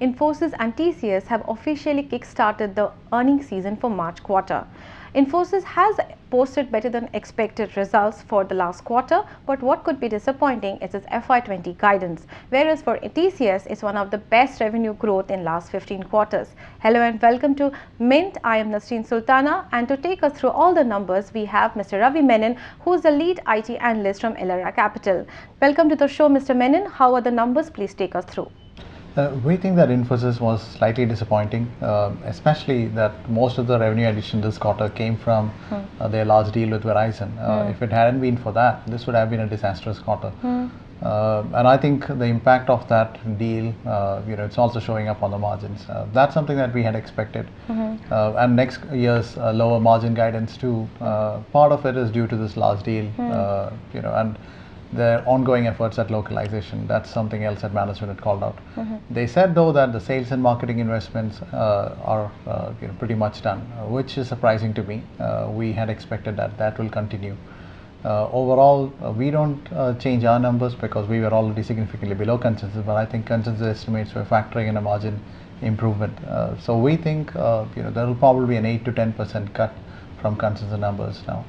Infosys and TCS have officially kick-started the earnings season for March quarter. Infosys has posted better than expected results for the last quarter, but what could be disappointing is its FY20 guidance, whereas for TCS it's one of the best revenue growth in last 15 quarters. Hello and welcome to Mint. I am Nasrin Sultana, and to take us through all the numbers we have Mr. Ravi Menon, who is the lead IT analyst from Elara Capital. Welcome to the show, Mr. Menon. How are the numbers? Please take us through. We think that Infosys was slightly disappointing, especially that most of the revenue addition this quarter came from their large deal with Verizon. If it hadn't been for that, this would have been a disastrous quarter. And I think the impact of that deal, it's also showing up on the margins. That's something that we had expected. And next year's lower margin guidance too, part of it is due to this large deal, and their ongoing efforts at localization. That's something else that management had called out. They said though that the sales and marketing investments are pretty much done, which is surprising to me. We had expected that will continue. Overall, we don't change our numbers because we were already significantly below consensus, but I think consensus estimates were factoring in a margin improvement. So we think there will probably be an 8 to 10% cut from consensus numbers now.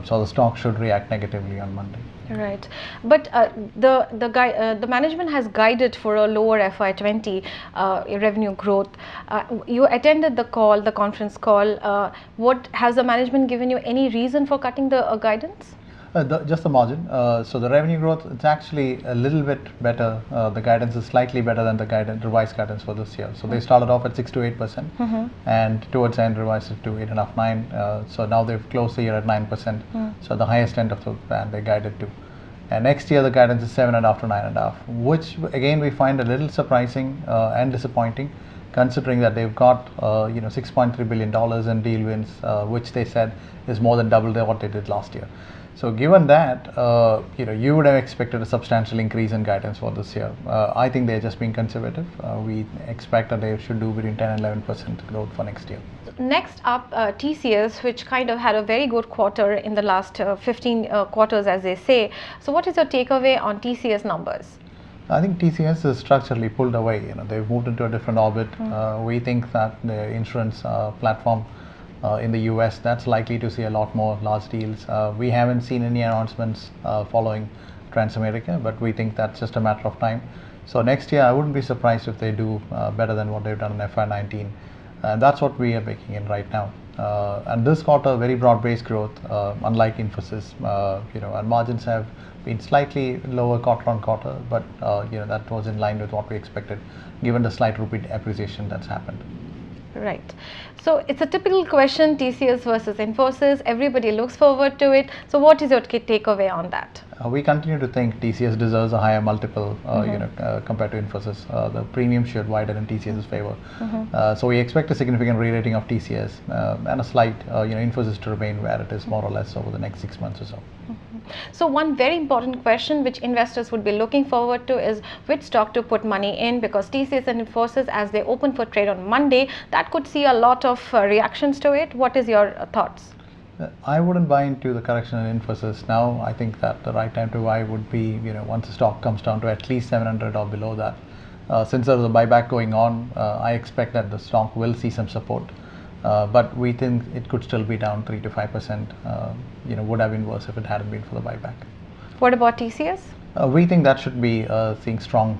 So the stock should react negatively on Monday. Right, but the management has guided for a lower FY20 revenue growth. You attended the conference call. What has the management given you any reason for cutting the guidance? Just the margin. So the revenue growth, it's actually a little bit better. The guidance is slightly better than the revised guidance for this year. So they started off at 6 to 8%, and towards the end revised it to 8.5, 9. So now they've closed the year at 9%. So the highest end of the band they guided to. And next year the guidance is 7.5 to 9.5, which again we find a little surprising and disappointing, considering that they've got $6.3 billion in deal wins, which they said is more than double what they did last year. So given that, you would have expected a substantial increase in guidance for this year. I think they're just being conservative. We expect that they should do between 10 and 11% growth for next year. Next up, TCS, which kind of had a very good quarter in the last 15 quarters, as they say. So what is your takeaway on TCS numbers? I think TCS is structurally pulled away. They've moved into a different orbit. We think that the insurance platform in the US, that's likely to see a lot more large deals. We haven't seen any announcements following Transamerica, but we think that's just a matter of time. So next year I wouldn't be surprised if they do better than what they've done in FY19, and that's what we are baking in right now. And this quarter, very broad-based growth, unlike Infosys, and margins have been slightly lower quarter on quarter, but that was in line with what we expected given the slight rupee appreciation that's happened. Right. So it's a typical question, TCS versus Infosys. Everybody looks forward to it. So what is your takeaway on that? We continue to think TCS deserves a higher multiple, compared to Infosys. The premium should widen in TCS's favor. So we expect a significant re-rating of TCS and a slight, Infosys to remain where it is more or less over the next 6 months or so. So one very important question which investors would be looking forward to is which stock to put money in, because TCS and Infosys, as they open for trade on Monday, that could see a lot of reactions to it. What is your thoughts? I wouldn't buy into the correction in Infosys now. I think that the right time to buy would be, once the stock comes down to at least 700 or below that. Since there's a buyback going on, I expect that the stock will see some support. But we think it could still be down 3 to 5%. Would have been worse if it hadn't been for the buyback. What about TCS? We think that should be seeing strong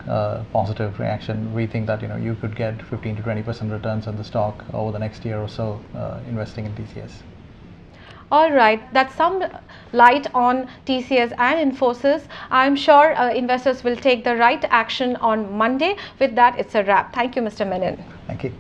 positive reaction. We think that you could get 15 to 20% returns on the stock over the next year or so investing in TCS. All right, that's some light on TCS and Infosys. I'm sure investors will take the right action on Monday. With that, it's a wrap. Thank you, Mr. Menon. Thank you.